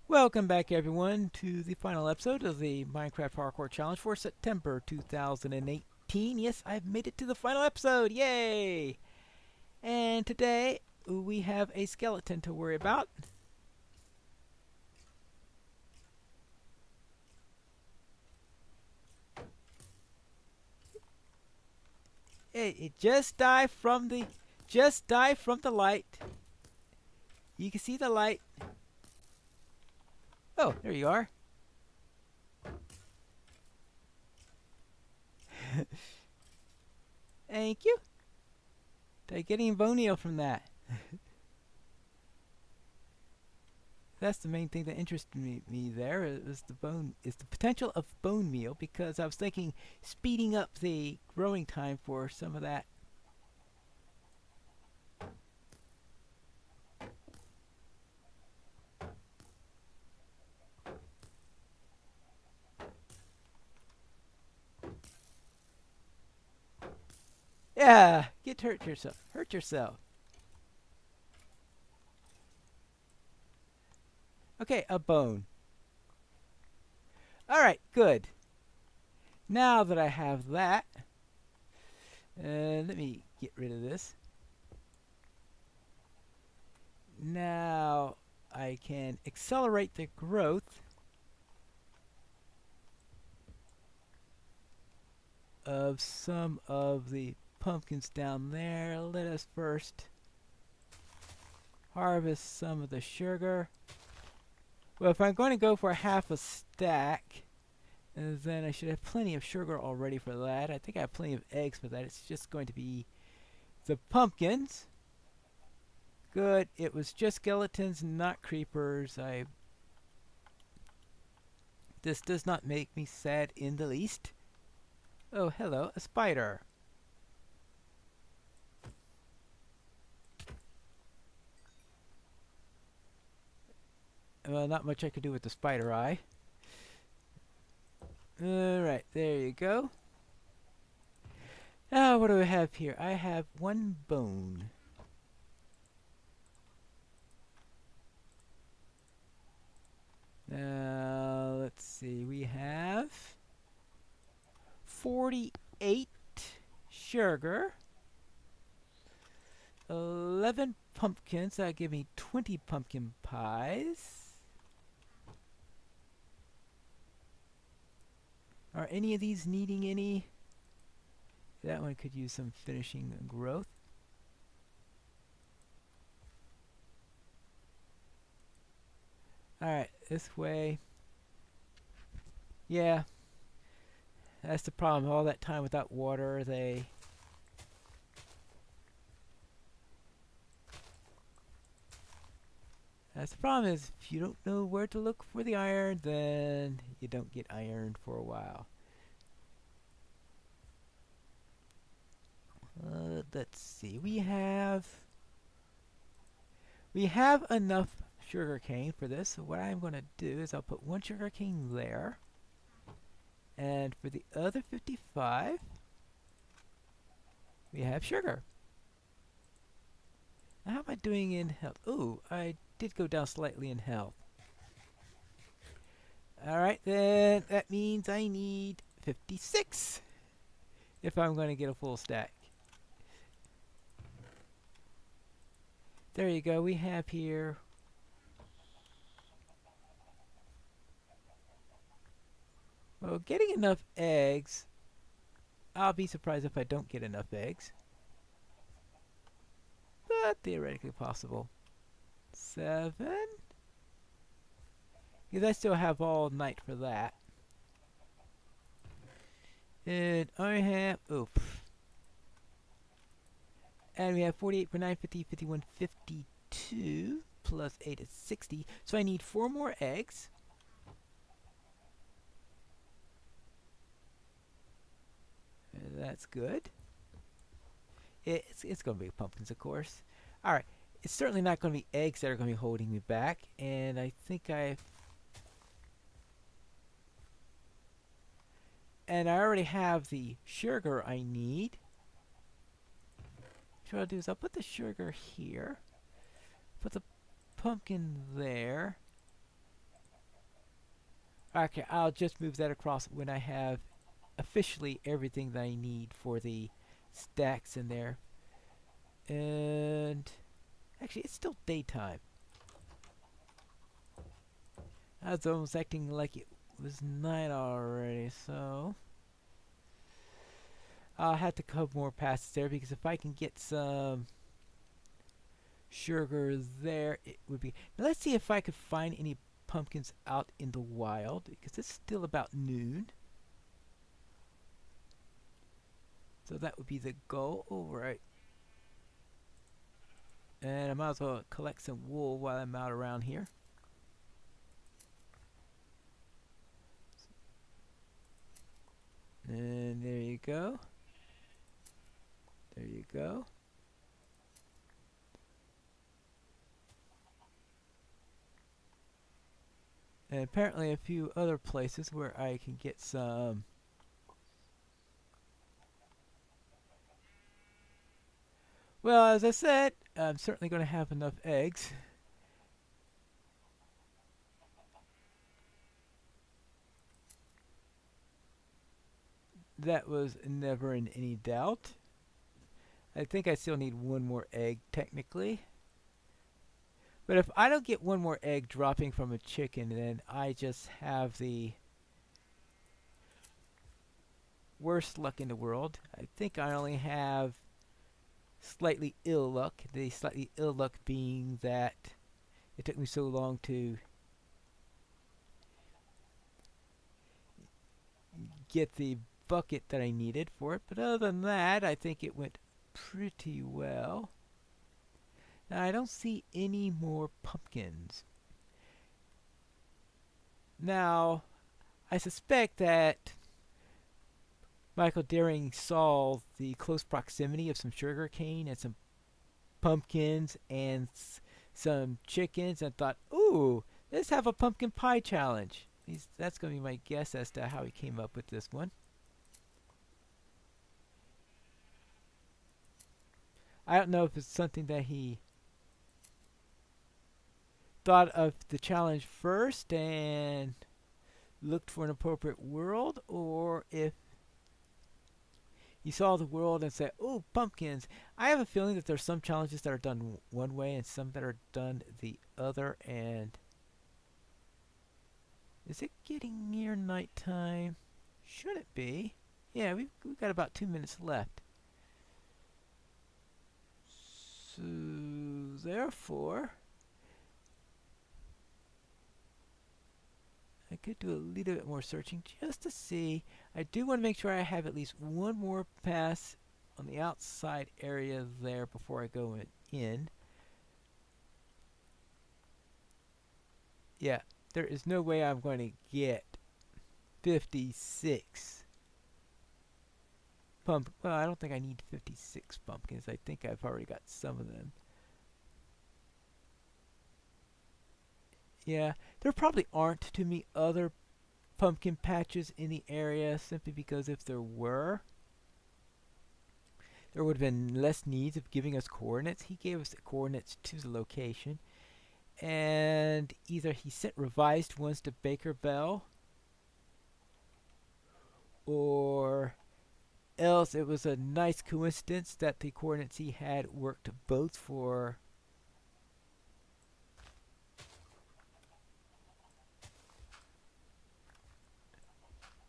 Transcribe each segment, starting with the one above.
Welcome back, everyone, to the final episode of the Minecraft Parkour Challenge for September 2018. Yes, I've made it to the final episode. Yay! And today we have a skeleton to worry about. It just died from the light. You can see the light. Oh, there you are. Thank you. Did I get any bone meal from that? That's the main thing that interested me there is the potential of bone meal, because I was thinking speeding up the growing time for some of that. Yeah, get hurt yourself. Hurt yourself. Okay, a bone. All right, good. Now that I have that, let me get rid of this. Now I can accelerate the growth of some of the pumpkins down there. Let us first harvest some of the sugar. Well, if I'm going to go for half a stack, then I should have plenty of sugar already for that. I think I have plenty of eggs for that. It's just going to be the pumpkins. Good. It was just skeletons, not creepers. This does not make me sad in the least. Oh, hello, a spider. Well, not much I could do with the spider eye. Alright, there you go. Now, what do I have here? I have one bone. Now, let's see. We have 48 sugar, 11 pumpkins. That'll give me 20 pumpkin pies. Are any of these needing any? That one could use some finishing growth. Alright, this way. Yeah. That's the problem. All that time without water, That's the problem, is if you don't know where to look for the iron, then you don't get iron for a while. Let's see. We have enough sugarcane for this. So what I'm going to do is I'll put one sugarcane there. And for the other 55, we have sugar. Now, how am I doing in health? Ooh, I did go down slightly in health. Alright, then that means I need 56 if I'm going to get a full stack. There you go. We have here well, getting enough eggs. I'll be surprised if I don't get enough eggs, but theoretically possible. 7, because I still have all night for that. And I have and we have 48 for 9, 50, 51, 52 plus 8 is 60. So I need 4 more eggs. That's good. It's going to be pumpkins, of course. All right. It's certainly not going to be eggs that are going to be holding me back. And I think and I already have the sugar I need. So what I'll do is I'll put the sugar here. Put the pumpkin there. Okay, I'll just move that across when I have officially everything that I need for the stacks in there. And actually, it's still daytime. I was almost acting like it was night already, so I'll have to cut more passes there because if I can get some sugar there, it would be. Now let's see if I could find any pumpkins out in the wild because it's still about noon. So that would be the goal. Alright. And I might as well collect some wool while I'm out around here. And there you go. There you go. And apparently a few other places where I can get some. Well, as I said, I'm certainly going to have enough eggs. That was never in any doubt. I think I still need one more egg, technically. But if I don't get one more egg dropping from a chicken, then I just have the worst luck in the world. I think I only have slightly ill luck. The slightly ill luck being that it took me so long to get the bucket that I needed for it. But other than that, I think it went pretty well. Now, I don't see any more pumpkins. Now, I suspect that Michael Daring saw the close proximity of some sugar cane and some pumpkins and some chickens and thought, ooh, let's have a pumpkin pie challenge. That's going to be my guess as to how he came up with this one. I don't know if it's something that he thought of the challenge first and looked for an appropriate world, or if he saw the world and said, "Oh, pumpkins." I have a feeling that there's some challenges that are done one way and some that are done the other. And is it getting near nighttime? Should it be? Yeah, we've got about 2 minutes left. So therefore, I could do a little bit more searching just to see. I do want to make sure I have at least one more pass on the outside area there before I go in. Yeah, there is no way I'm going to get 56 well, I don't think I need 56 pumpkins. I think I've already got some of them. Yeah, there probably aren't too many other pumpkin patches in the area simply because if there were, there would have been less needs of giving us coordinates. He gave us the coordinates to the location, and either he sent revised ones to Baker Bell, or else it was a nice coincidence that the coordinates he had worked both for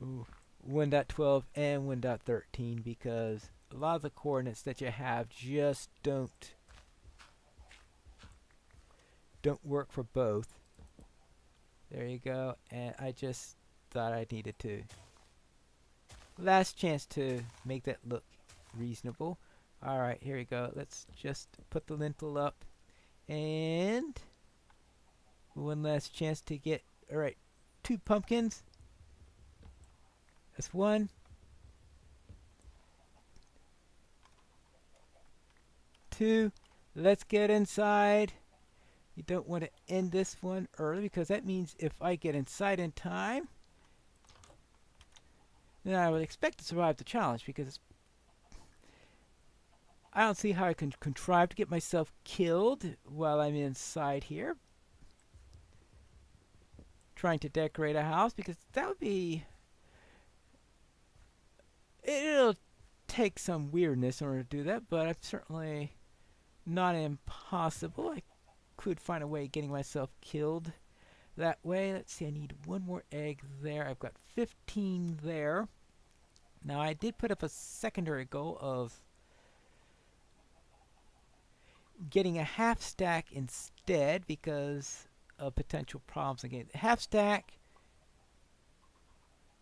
ooh, 1.12 and 1.13, because a lot of the coordinates that you have just don't work for both. There you go. And I just thought I needed to last chance to make that look reasonable. Alright, here we go. Let's just put the lintel up and one last chance to get, alright, 2 pumpkins. That's 1. 2. Let's get inside. You don't want to end this one early because that means if I get inside in time, then I would expect to survive the challenge, because I don't see how I can contrive to get myself killed while I'm inside here. trying to decorate a house, because that would be... It'll take some weirdness in order to do that, but it's certainly not impossible. I could find a way of getting myself killed that way. Let's see, I need one more egg there. I've got 15 there. Now, I did put up a secondary goal of getting a half stack instead because of potential problems again. Half stack,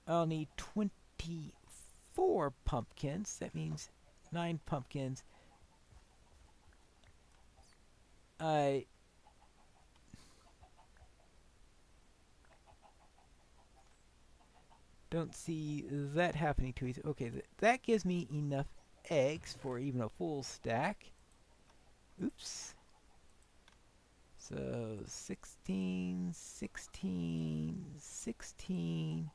I'll need 24 pumpkins. That means 9 pumpkins. I don't see that happening too easy. Okay, that gives me enough eggs for even a full stack. Oops. So 16, 16, 16,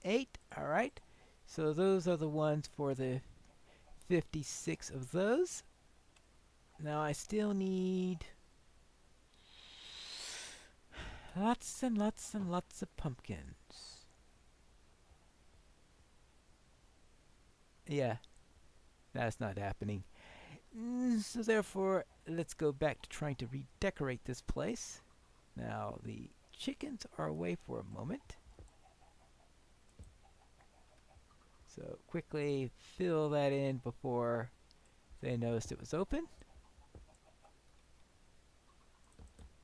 8. All right. So those are the ones for the 56 of those. Now I still need lots and lots and lots of pumpkins. Yeah, that's not happening. So therefore, let's go back to trying to redecorate this place. Now the chickens are away for a moment. So quickly fill that in before they noticed it was open.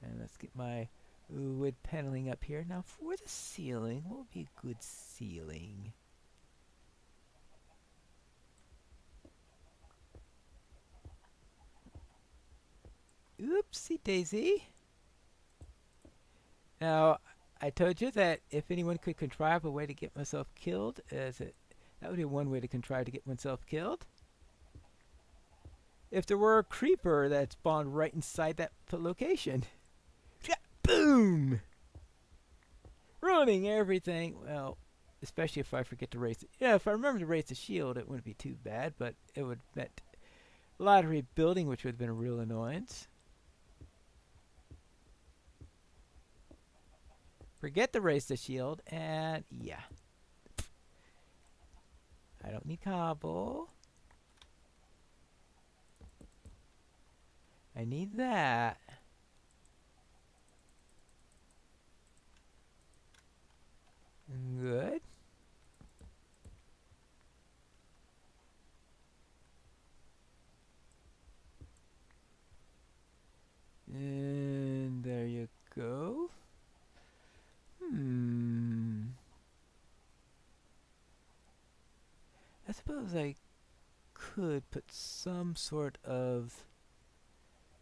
And let's get my wood paneling up here. Now for the ceiling, what would be a good ceiling? Oopsie daisy. Now, I told you that if anyone could contrive a way to get myself killed, that would be one way to contrive to get myself killed. If there were a creeper that spawned right inside that location. Boom! Ruining everything. Well, especially if I forget to raise it. Yeah, if I remember to raise the shield, it wouldn't be too bad, but it would have meant a lot of rebuilding, which would have been a real annoyance. Forget to raise the shield, and yeah. I don't need cobble. I need that. Good. And there you go. I suppose I could put some sort of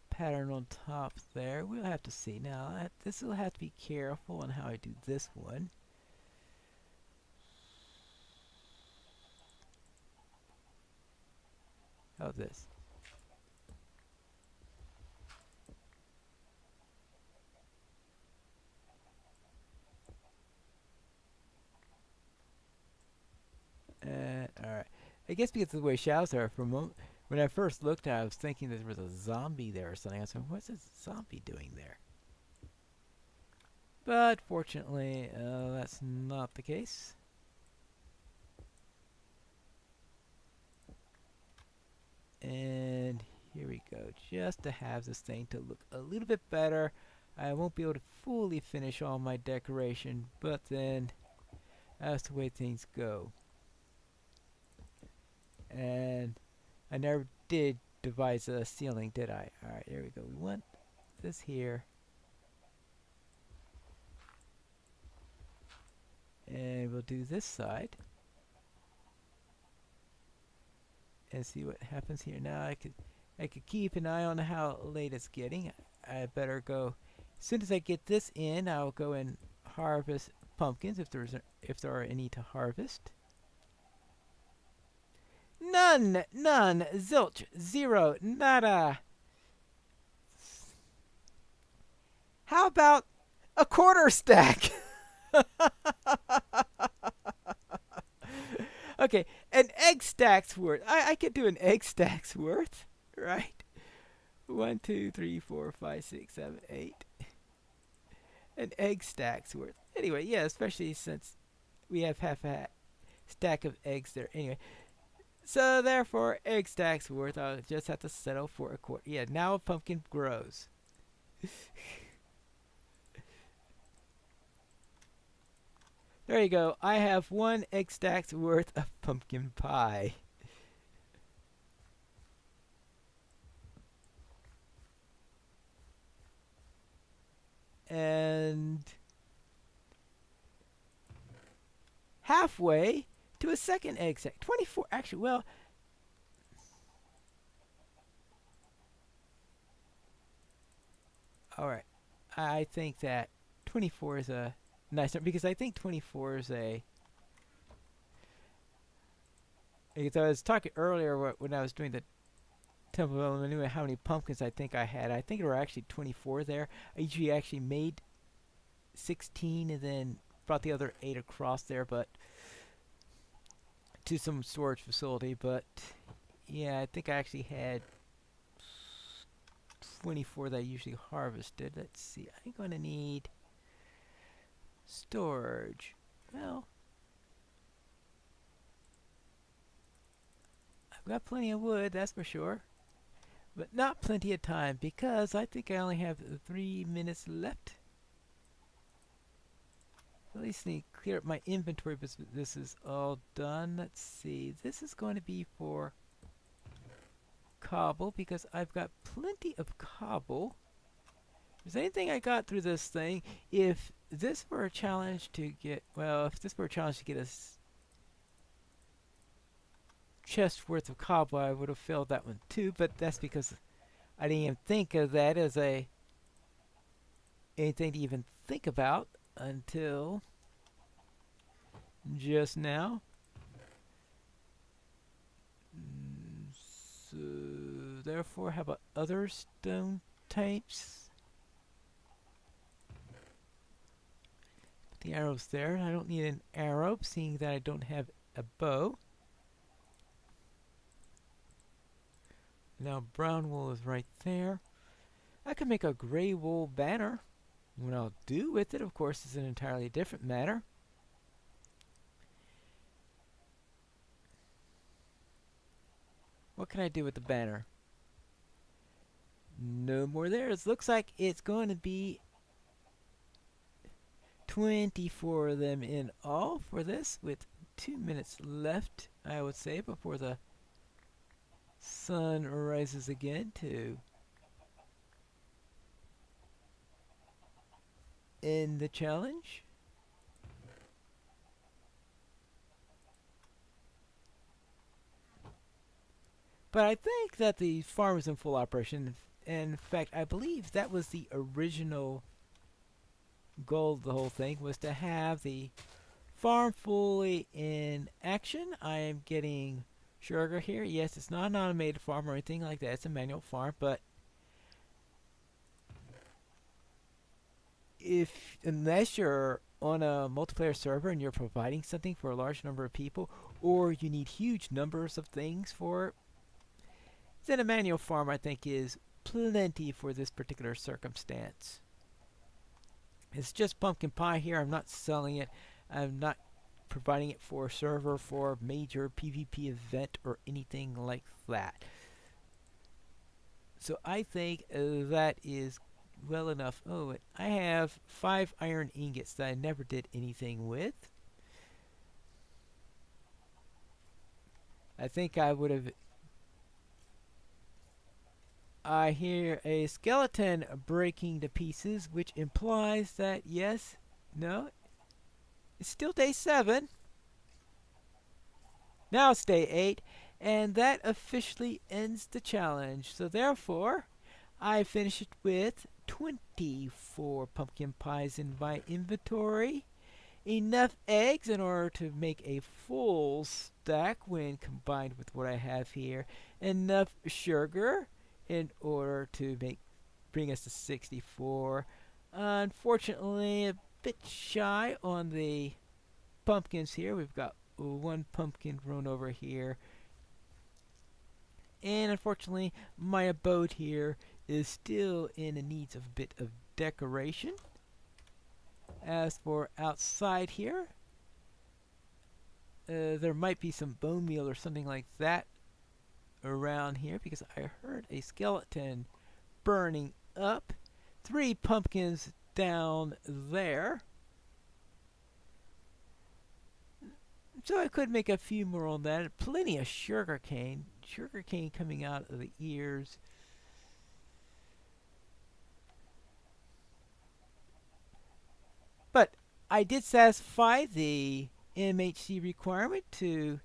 pattern on top there. We'll have to see. Now, this will have to be careful on how I do this one. How's this? Alright. I guess because of the way shadows are, for a moment, when I first looked at it, I was thinking there was a zombie there or something. I was like, what's this zombie doing there? But fortunately, that's not the case. And here we go. Just to have this thing to look a little bit better. I won't be able to fully finish all my decoration, but then that's the way things go. And I never did devise a ceiling, did I? Alright, there we go. We want this here. And we'll do this side. And see what happens here. Now I could keep an eye on how late it's getting. I better go. As soon as I get this in, I'll go and harvest pumpkins if there are any to harvest. None, zilch, zero, nada. How about a quarter stack? Okay, an egg stack's worth. I could do an egg stack's worth, right? 1, 2, 3, 4, 5, 6, 7, 8. an egg stack's worth. Anyway, yeah, especially since we have half a stack of eggs there. Anyway, so therefore, egg stack's worth. I'll just have to settle for a quarter. Yeah, now a pumpkin grows. There you go. I have one egg stack's worth of pumpkin pie. And halfway to a second egg stack. 24, actually, well, alright. I think that 24 is a nice number because I think 24 is a. Because I was talking earlier when I was doing the Temple of Elemental how many pumpkins I think I had. I think there were actually 24 there. I usually actually made 16 and then brought the other 8 across there, but to some storage facility. But yeah, I think I actually had 24 that I usually harvested. Let's see. I'm going to need storage. Well, I've got plenty of wood, that's for sure. But not plenty of time because I think I only have 3 minutes left. At least need to clear up my inventory, but this is all done. Let's see. This is going to be for cobble because I've got plenty of cobble. If there's anything I got through this thing, if this were a challenge to get, well, if this were a challenge to get a chest worth of cobble, I would have failed that one too, but that's because I didn't even think of that as anything to even think about until just now. So therefore, how about other stone types? Put the arrows there. I don't need an arrow, seeing that I don't have a bow. Now brown wool is right there. I could make a gray wool banner. What I'll do with it, of course, is an entirely different matter. What can I do with the banner? No more there. It looks like it's going to be 24 of them in all for this, with 2 minutes left, I would say, before the sun rises again to end the challenge. But I think that the farm is in full operation. In fact, I believe that was the original goal of the whole thing, was to have the farm fully in action. I am getting sugar here. Yes, it's not an automated farm or anything like that. It's a manual farm, but unless you're on a multiplayer server and you're providing something for a large number of people, or you need huge numbers of things for it, then a manual farm, I think, is plenty for this particular circumstance. It's just pumpkin pie here. I'm not selling it. I'm not providing it for a server for a major PvP event or anything like that. So I think that is well enough. Oh, I have 5 iron ingots that I never did anything with. I think I would have. I hear a skeleton breaking to pieces, which implies that yes, no, it's still day 7. Now it's day 8, and that officially ends the challenge. So therefore, I finish it with 24 pumpkin pies in my inventory. Enough eggs in order to make a full stack when combined with what I have here. Enough sugar in order to bring us to 64. Unfortunately, a bit shy on the pumpkins here. We've got 1 pumpkin grown over here. And unfortunately, my abode here is still in the needs of a bit of decoration. As for outside here, there might be some bone meal or something like that around here because I heard a skeleton burning up. 3 pumpkins down there. So I could make a few more on that. Plenty of sugar cane. Sugar cane coming out of the ears. But I did satisfy the MHC requirement to...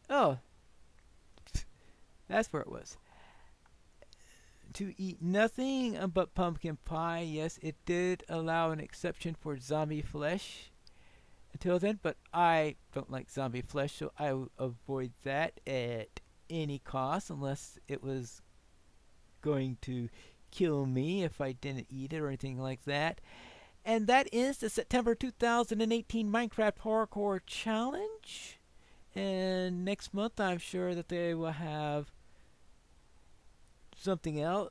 Oh, that's where it was. To eat nothing but pumpkin pie. Yes, it did allow an exception for zombie flesh until then, but I don't like zombie flesh, so I will avoid that at any cost unless it was going to kill me if I didn't eat it or anything like that. And that is the September 2018 Minecraft Hardcore Challenge. And next month, I'm sure that they will have something else.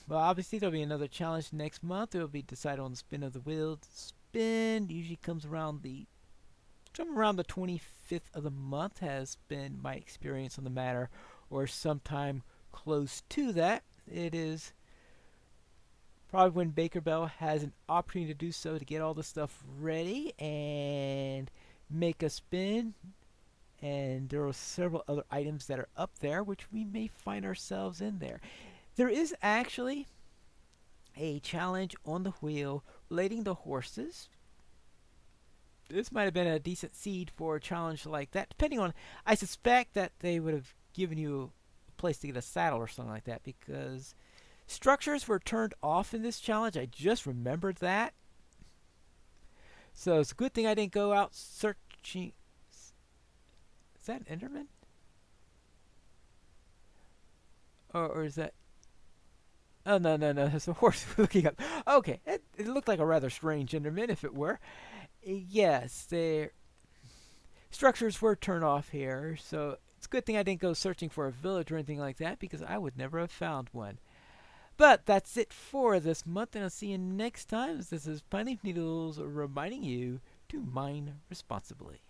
Well, obviously, there'll be another challenge next month. It will be decided on the spin of the wheel. The spin usually comes around the 25th of the month, has been my experience on the matter, or sometime close to that. It is probably when Baker Bell has an opportunity to do so to get all the stuff ready and make a spin. And there are several other items that are up there which we may find ourselves in there. There is actually a challenge on the wheel relating to horses. This might have been a decent seed for a challenge like that, depending on... I suspect that they would have given you a place to get a saddle or something like that, because structures were turned off in this challenge. I just remembered that. So it's a good thing I didn't go out searching... Is that an Enderman? Or is that... Oh, no, that's a horse looking up. Okay, it looked like a rather strange Enderman if it were. Yes, their structures were turned off here, so it's a good thing I didn't go searching for a village or anything like that, because I would never have found one. But that's it for this month, and I'll see you next time. This is Pineleaf Needles reminding you to mine responsibly.